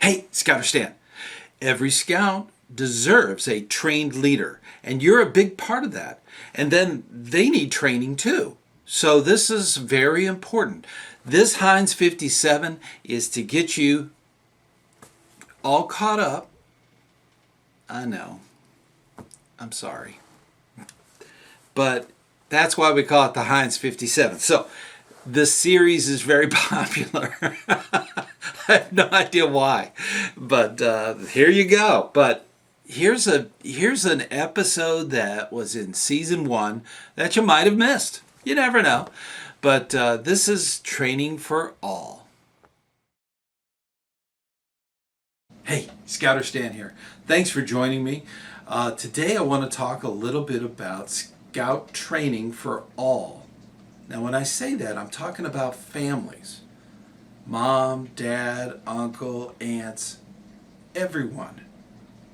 Hey, ScouterStan. Every scout deserves a trained leader, and you're a big part of that. And then they need training too. So this is very important. This Heinz 57 is to get you all caught up. I know. I'm sorry. But that's why we call it the Heinz 57. So this series is very popular. I have no idea why, but here you go. But here's an episode that was in season 1 that you might have missed. You never know. But this is Training for All. Hey, ScouterStan here. Thanks for joining me. Today I want to talk a little bit about Scout Training for All. Now when I say that, I'm talking about families. Mom, dad, uncle, aunts, everyone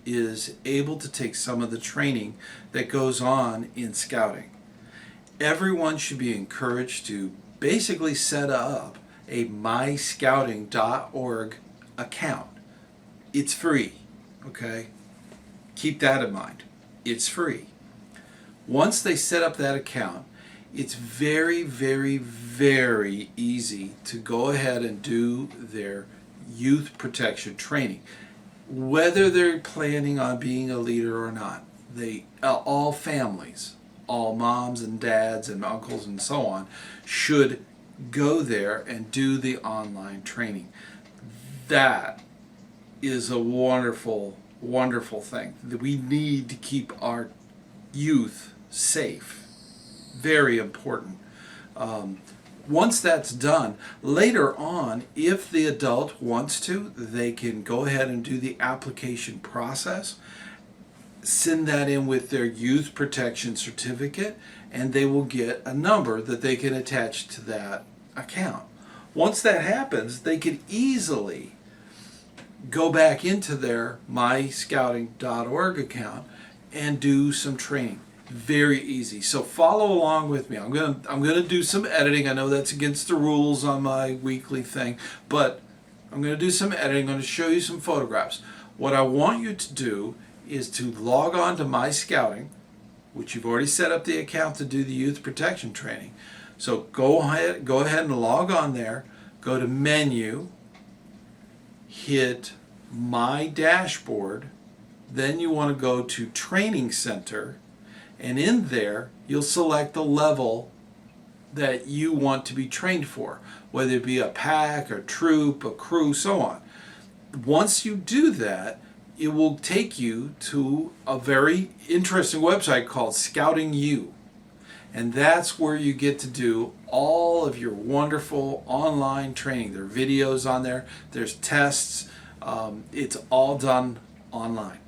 is able to take some of the training that goes on in scouting. Everyone should be encouraged to basically set up a myscouting.org account. It's free, okay? Keep that in mind. It's free. Once they set up that account, it's very, very, very easy to go ahead and do their youth protection training. Whether they're planning on being a leader or not, all families, all moms and dads and uncles and so on, should go there and do the online training. That is a wonderful, wonderful thing. We need to keep our youth safe. Very important. Once that's done, later on, if the adult wants to, they can go ahead and do the application process, send that in with their youth protection certificate, and they will get a number that they can attach to that account. Once that happens, they can easily go back into their myscouting.org account and do some training. Very easy. So follow along with me. I'm gonna do some editing. I know that's against the rules on my weekly thing, but I'm gonna do some editing. I'm gonna show you some photographs. What I want you to do is to log on to My Scouting, which you've already set up the account to do the youth protection training. So go ahead and log on there. Go to Menu, hit My Dashboard. Then you want to go to Training Center. And in there, you'll select the level that you want to be trained for, whether it be a pack, a troop, a crew, so on. Once you do that, it will take you to a very interesting website called Scouting You. And that's where you get to do all of your wonderful online training. There are videos on there, there's tests, it's all done online.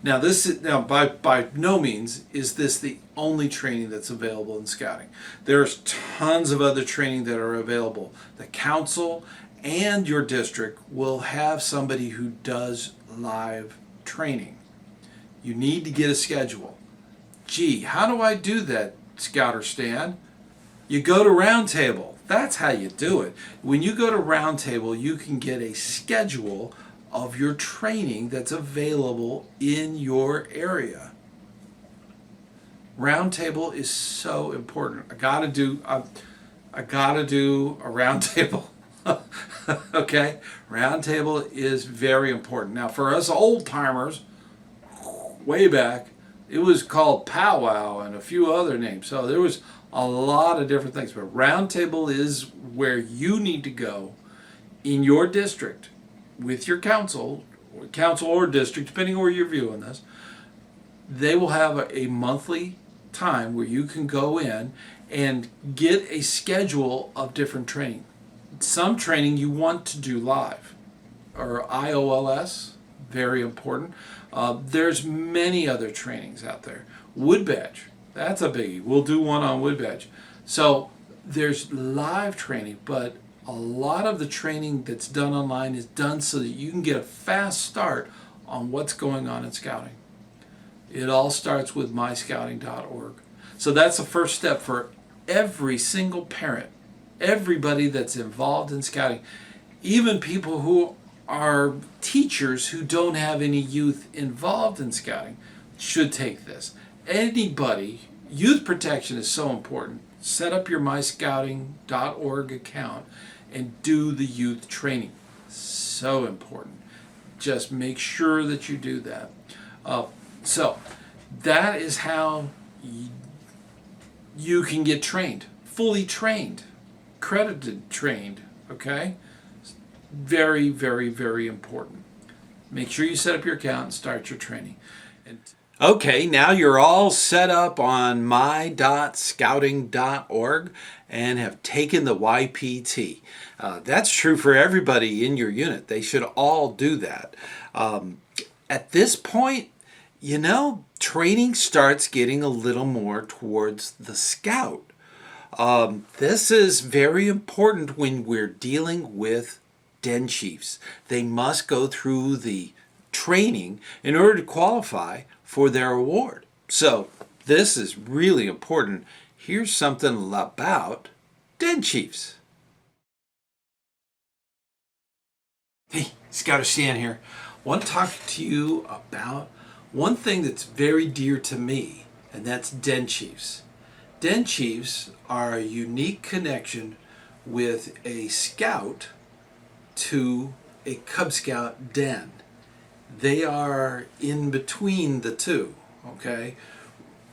Now by no means is this the only training that's available in scouting. There's tons of other training that are available. The council and your district will have somebody who does live training. You need to get a schedule. Gee, how do I do that, ScouterStan? You go to Roundtable. That's how you do it. When you go to Roundtable, you can get a schedule of your training that's available in your area. Roundtable is so important. I gotta do a roundtable. Okay, Roundtable is very important. Now, for us old timers, way back, it was called Powwow and a few other names. So there was a lot of different things. But Roundtable is where you need to go in your district with your council or district, depending on where you're viewing this. They will have a monthly time where you can go in and get a schedule of different training. Some training you want to do live, or ITLS, very important. There's many other trainings out there. Wood badge, that's a biggie. We'll do one on wood badge. So there's live training, but a lot of the training that's done online is done so that you can get a fast start on what's going on in scouting. It all starts with myscouting.org. So that's the first step for every single parent, everybody that's involved in scouting, even people who our teachers who don't have any youth involved in scouting should take this. Anybody, youth protection is so important. Set up your myscouting.org account and do the youth training. So important. Just make sure that you do that. So that is how you can get trained, fully trained, credited trained, okay? Very, very, very important. Make sure you set up your account and start your training. Okay, now you're all set up on my.scouting.org and have taken the YPT. That's true for everybody in your unit. They should all do that. At this point, you know, training starts getting a little more towards the scout. This is very important when we're dealing with den chiefs. They must go through the training in order to qualify for their award. So this is really important. Here's something about den chiefs. Hey, ScouterStan here. I want to talk to you about one thing that's very dear to me, and that's den chiefs. Den chiefs are a unique connection with a scout to a Cub Scout den. They are in between the two, okay?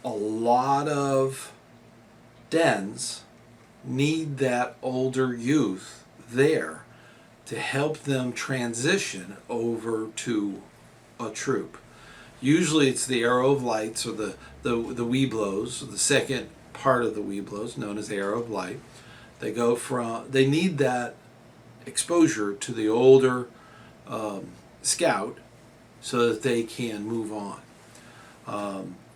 A lot of dens need that older youth there to help them transition over to a troop. Usually it's the Arrow of Lights or the Weeblos, the second part of the Weeblos known as the Arrow of Light. They need that exposure to the older scout so that they can move on.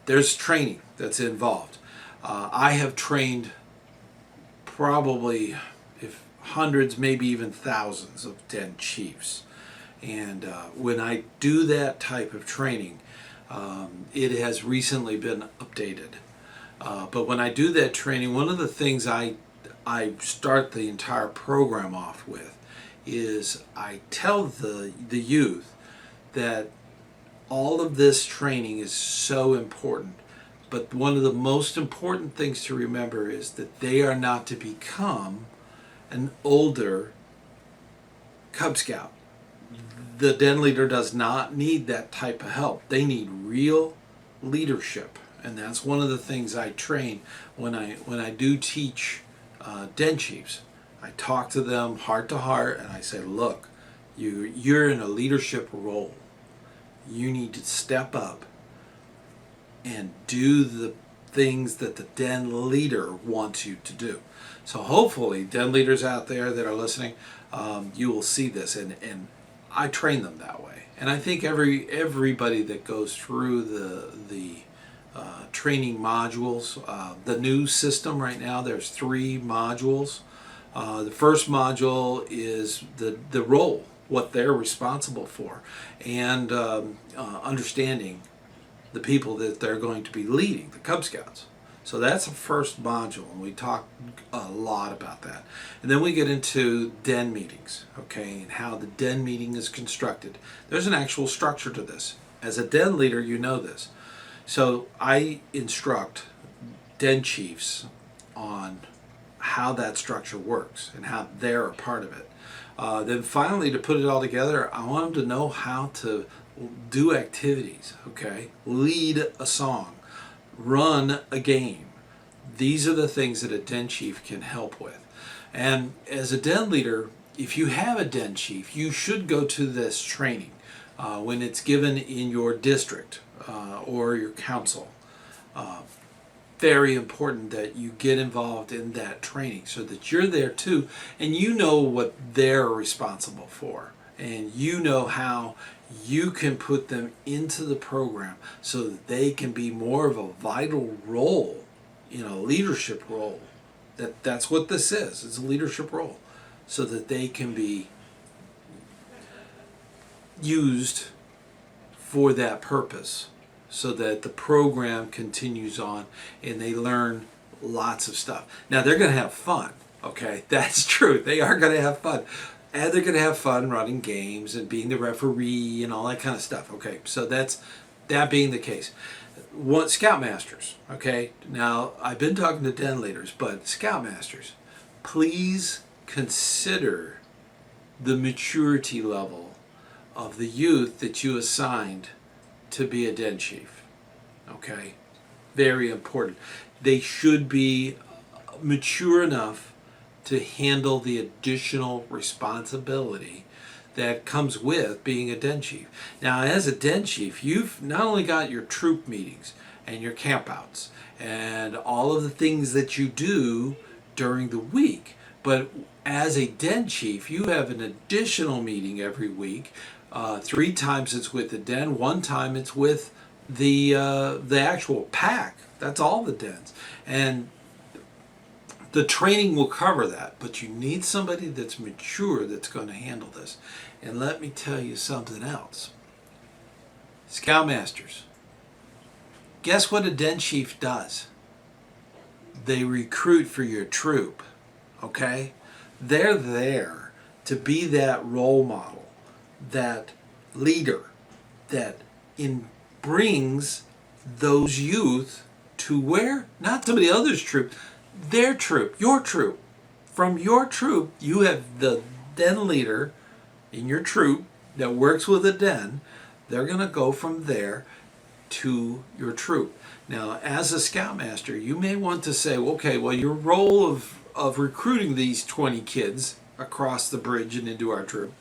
There's training that's involved. I have trained probably hundreds, maybe even thousands of den chiefs. And when I do that type of training, it has recently been updated. But when I do that training, one of the things I start the entire program off with is I tell the youth that all of this training is so important, but one of the most important things to remember is that they are not to become an older Cub Scout. The den leader does not need that type of help. They need real leadership, and that's one of the things I train when I do teach den chiefs. I talk to them heart to heart, and I say, look, you're in a leadership role. You need to step up and do the things that the den leader wants you to do. So hopefully, den leaders out there that are listening, you will see this, and I train them that way. And I think everybody that goes through the training modules, the new system right now, there's 3 modules. The first module is the role, what they're responsible for, and understanding the people that they're going to be leading, the Cub Scouts. So that's the first module, and we talk a lot about that. And then we get into den meetings, okay, and how the den meeting is constructed. There's an actual structure to this. As a den leader, you know this. So I instruct den chiefs on how that structure works and how they're a part of it. Then finally, to put it all together, I want them to know how to do activities, okay? Lead a song, run a game. These are the things that a den chief can help with. And as a den leader, if you have a den chief, you should go to this training when it's given in your district or your council. Very important that you get involved in that training so that you're there too, and you know what they're responsible for, and you know how you can put them into the program so that they can be more of a vital role, a leadership role. That's what this is. It's a leadership role, so that they can be used for that purpose, so that the program continues on and they learn lots of stuff. Now, they're going to have fun, okay? That's true. They are going to have fun. And they're going to have fun running games and being the referee and all that kind of stuff. Okay, so that being the case. Scoutmasters, okay? Now, I've been talking to den leaders, but Scoutmasters, please consider the maturity level of the youth that you assigned to be a den chief, okay? Very important. They should be mature enough to handle the additional responsibility that comes with being a den chief. Now, as a den chief, you've not only got your troop meetings and your campouts and all of the things that you do during the week, but as a den chief, you have an additional meeting every week. 3 times it's with the den, 1 time it's with the actual pack. That's all the dens. And the training will cover that, but you need somebody that's mature that's going to handle this. And let me tell you something else. Scoutmasters, guess what a den chief does? They recruit for your troop, okay? They're there to be that role model, that leader that brings those youth to where? Not somebody else's troop, their troop, your troop. From your troop, you have the den leader in your troop that works with a den. They're going to go from there to your troop. Now, as a Scoutmaster, you may want to say, okay, well, your role of recruiting these 20 kids across the bridge and into our troop,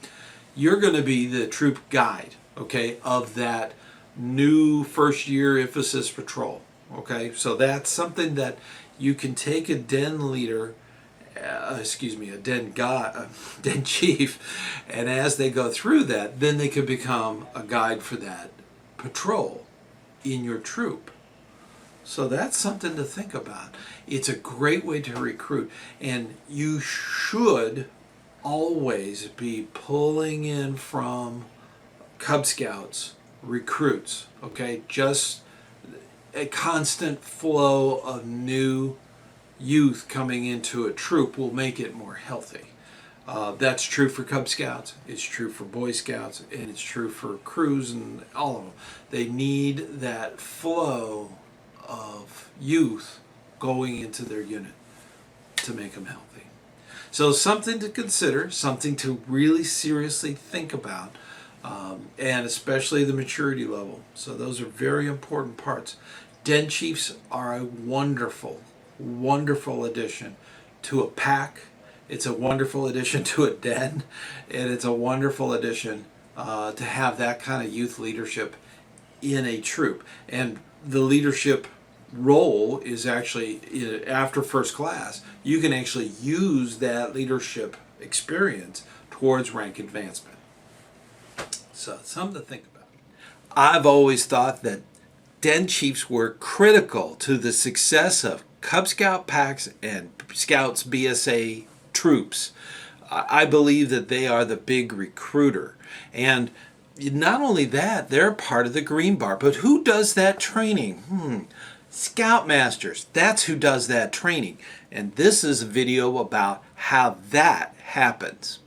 you're going to be the troop guide, okay, of that new first year emphasis patrol. Okay, so that's something that you can take a den leader, a den chief, and as they go through that, then they can become a guide for that patrol in your troop. So that's something to think about. It's a great way to recruit, and you should always be pulling in from Cub Scouts recruits, okay? Just a constant flow of new youth coming into a troop will make it more healthy. That's true for Cub Scouts, it's true for Boy Scouts, and it's true for crews and all of them. They need that flow of youth going into their unit to make them healthy. So something to consider, something to really seriously think about, and especially the maturity level. So those are very important parts. Den chiefs are a wonderful, wonderful addition to a pack. It's a wonderful addition to a den, and it's a wonderful addition to have that kind of youth leadership in a troop. And the leadership role is actually, after first class, you can actually use that leadership experience towards rank advancement. So something to think about. I've always thought that den chiefs were critical to the success of Cub Scout packs and Scouts BSA troops. I believe that they are the big recruiter. And not only that, they're part of the green bar. But who does that training? Scoutmasters. That's who does that training. And this is a video about how that happens.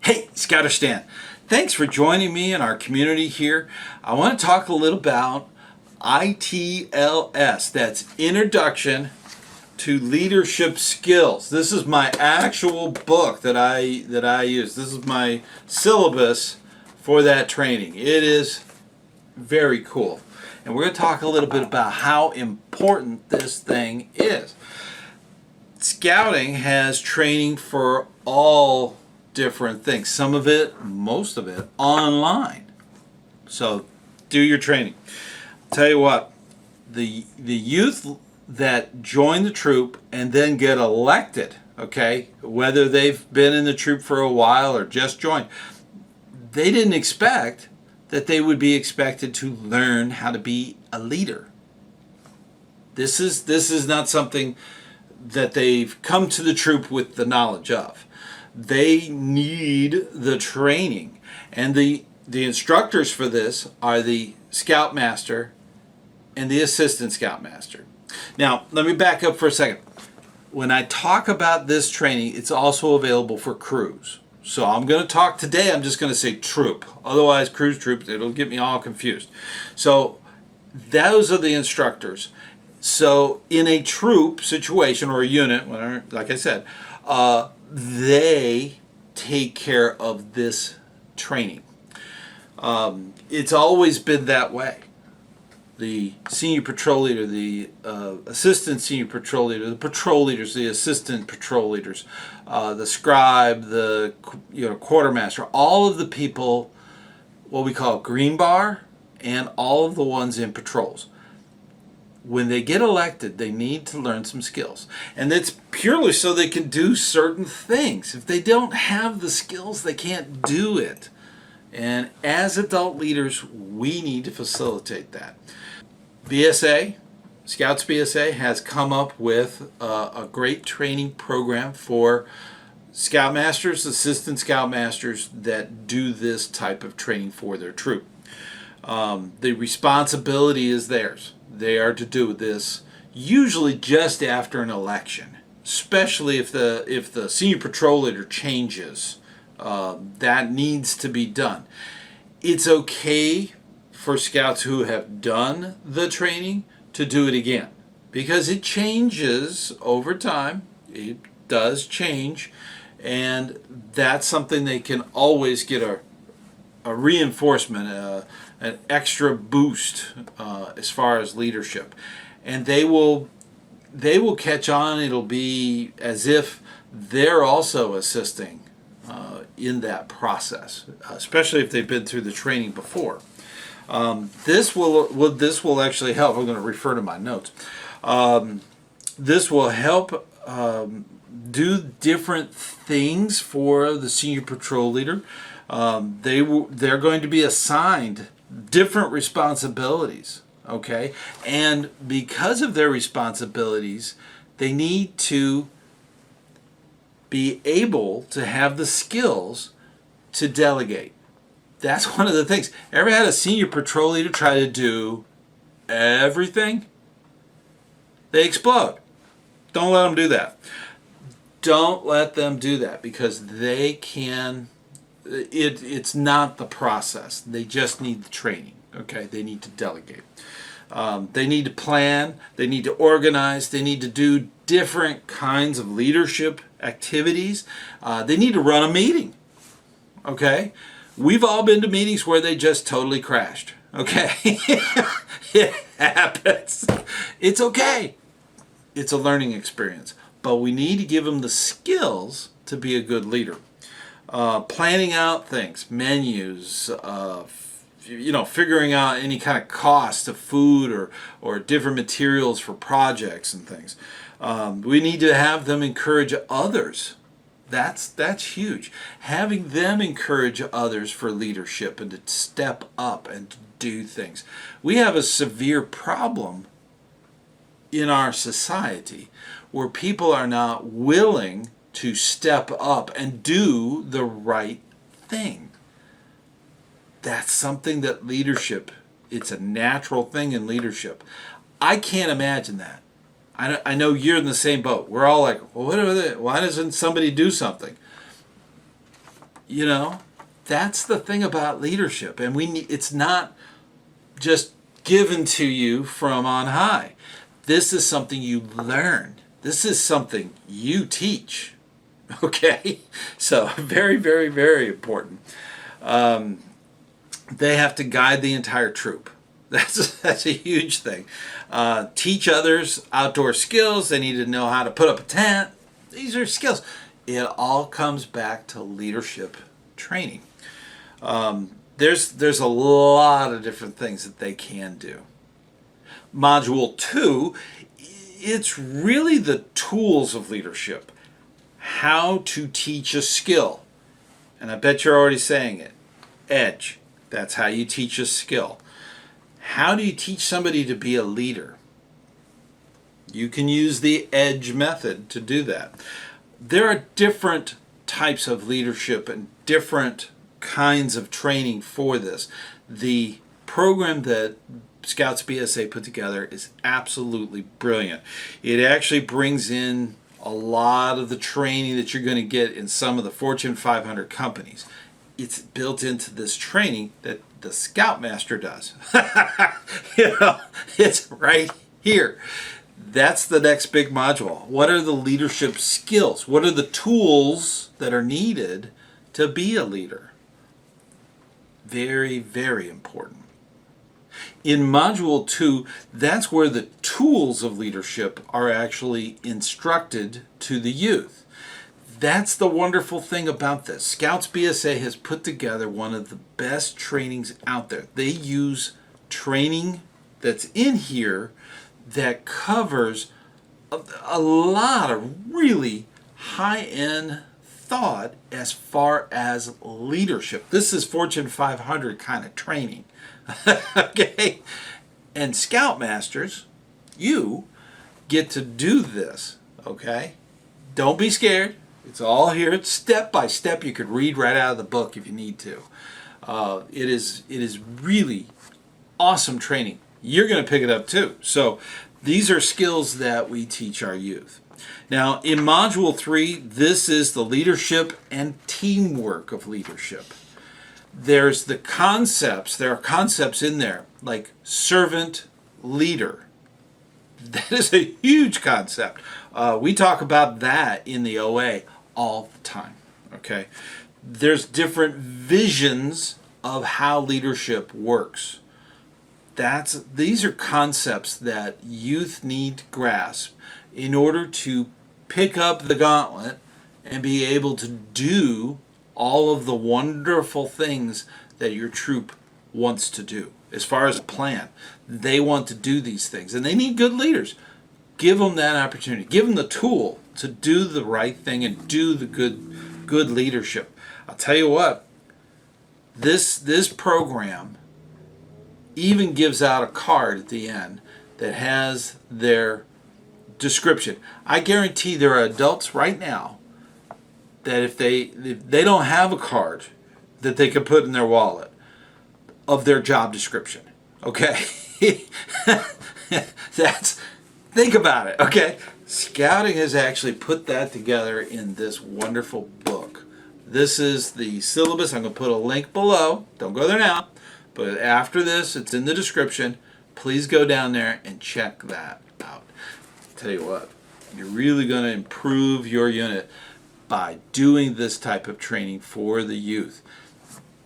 Hey, ScouterStan. Thanks for joining me in our community here. I want to talk a little about ITLS. That's Introduction to Leadership Skills. This is my actual book that I use. This is my syllabus for that training. It is very cool. And we're going to talk a little bit about how important this thing is. Scouting has training for all different things. Some of it, most of it, online. So do your training. Tell you what, the youth that join the troop and then get elected, okay, whether they've been in the troop for a while or just joined, they didn't expect that they would be expected to learn how to be a leader. This is not something that they've come to the troop with the knowledge of. They need the training, and the instructors for this are the Scoutmaster and the Assistant Scoutmaster. Now, let me back up for a second. when I talk about this training, it's also available for crews. So I'm going to talk today, I'm just going to say troop. Otherwise, cruise troops, it'll get me all confused. So those are the instructors. So in a troop situation or a unit, whatever, like I said, they take care of this training. It's always been that way. The senior patrol leader, the assistant senior patrol leader, the patrol leaders, the assistant patrol leaders, the scribe, the quartermaster, all of the people, what we call green bar, and all of the ones in patrols. When they get elected, they need to learn some skills. And it's purely so they can do certain things. If they don't have the skills, they can't do it. And as adult leaders, we need to facilitate that. BSA, Scouts BSA, has come up with a great training program for Scoutmasters, assistant Scoutmasters that do this type of training for their troop. The responsibility is theirs. They are to do this usually just after an election, especially if the senior patrol leader changes. That needs to be done. It's okay for scouts who have done the training to do it again, because it changes over time. It does change, and that's something they can always get a reinforcement, an extra boost as far as leadership, and they will catch on. It'll be as if they're also assisting in that process, especially if they've been through the training before. This will actually help. I'm going to refer to my notes. This will help do different things for the senior patrol leader. They're going to be assigned different responsibilities, okay? And because of their responsibilities, they need to be able to have the skills to delegate. That's one of the things. Ever had a senior patrol leader try to do everything? They explode. Don't let them do that. Don't let them do that, because they can... It's not the process. They just need the training. Okay, they need to delegate. They need to plan. They need to organize. They need to do different kinds of leadership activities. They need to run a meeting. Okay, we've all been to meetings where they just totally crashed. Okay, it happens. It's okay. It's a learning experience, but we need to give them the skills to be a good leader. Planning out things, menus, figuring out any kind of cost of food or different materials for projects and things. We need to have them encourage others. That's huge. Having them encourage others for leadership and to step up and to do things. We have a severe problem in our society where people are not willing to step up and do the right thing. That's something that leadership, it's a natural thing in leadership. I can't imagine that. I know you're in the same boat. We're all like, well, why doesn't somebody do something? That's the thing about leadership. And it's not just given to you from on high. This is something you learn. This is something you teach. Okay? So very, very, very important. They have to guide the entire troop. That's a huge thing. Teach others outdoor skills. They need to know how to put up a tent. These are skills. It all comes back to leadership training. There's a lot of different things that they can do. Module 2, it's really the tools of leadership. How to teach a skill. And I bet you're already saying it. EDGE. That's how you teach a skill. How do you teach somebody to be a leader? You can use the EDGE method to do that. There are different types of leadership and different kinds of training for this. The program that Scouts BSA put together is absolutely brilliant. It actually brings in a lot of the training that you're going to get in some of the Fortune 500 companies, it's built into this training that the Scoutmaster does. You know, it's right here. That's the next big module. What are the leadership skills? What are the tools that are needed to be a leader? Very, very important. In Module 2, that's where the tools of leadership are actually instructed to the youth. That's the wonderful thing about this. Scouts BSA has put together one of the best trainings out there. They use training that's in here that covers a lot of really high-end thought as far as leadership. This is Fortune 500 kind of training. Okay? And Scoutmasters, you get to do this. Okay? Don't be scared. It's all here. It's step by step. You could read right out of the book if you need to. It is really awesome training. You're going to pick it up too. So these are skills that we teach our youth. Now in Module 3, this is the leadership and teamwork of leadership. There's the concepts. There are concepts in there like servant leader. That is a huge concept. We talk about that in the OA all the time. Okay, there's different visions of how leadership works. These are concepts that youth need to grasp in order to pick up the gauntlet and be able to do all of the wonderful things that your troop wants to do. As far as a plan, they want to do these things, and they need good leaders. Give them that opportunity. Give them the tool to do the right thing and do the good leadership. I'll tell you what, this program even gives out a card at the end that has their description. I guarantee there are adults right now that if they don't have a card that they could put in their wallet of their job description, okay? Think about it, okay? Scouting has actually put that together in this wonderful book. This is the syllabus. I'm going to put a link below. Don't go there now. But after this, it's in the description. Please go down there and check that out. Tell you what, you're really going to improve your unit by doing this type of training for the youth.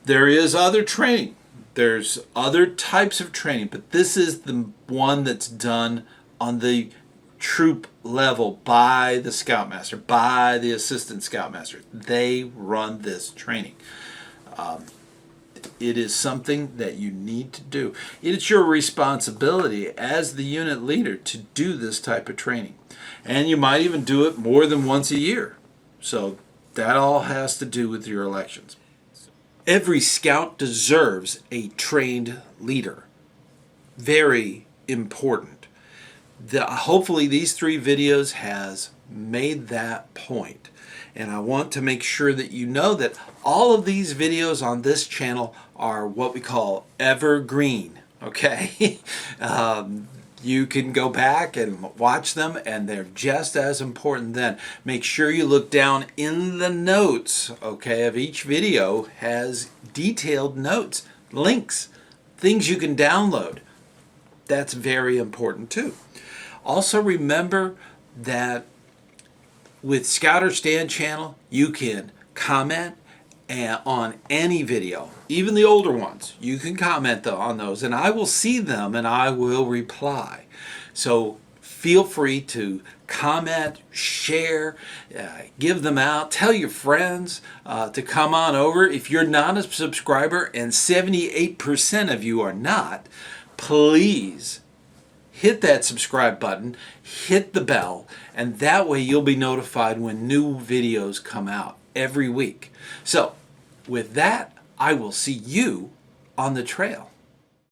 There is other training. There's other types of training, but this is the one that's done on the troop level by the Scoutmaster, by the assistant Scoutmaster. They run this training. It is something that you need to do. It's your responsibility as the unit leader to do this type of training. And you might even do it more than once a year. So that all has to do with your elections. Every scout deserves a trained leader. Very important. Hopefully these 3 videos has made that point. And I want to make sure that you know that all of these videos on this channel are what we call evergreen, okay? You can go back and watch them, and they're just as important then. Make sure you look down in the notes, okay, of each video has detailed notes, links, things you can download. That's very important too. Also remember that with ScouterStan channel, you can comment on any video, even the older ones. You can comment on those, and I will see them and I will reply. So feel free to comment, share, give them out, tell your friends to come on over. If you're not a subscriber, and 78% of you are not, please hit that subscribe button, hit the bell, and that way you'll be notified when new videos come out every week. So, with that, I will see you on the trail.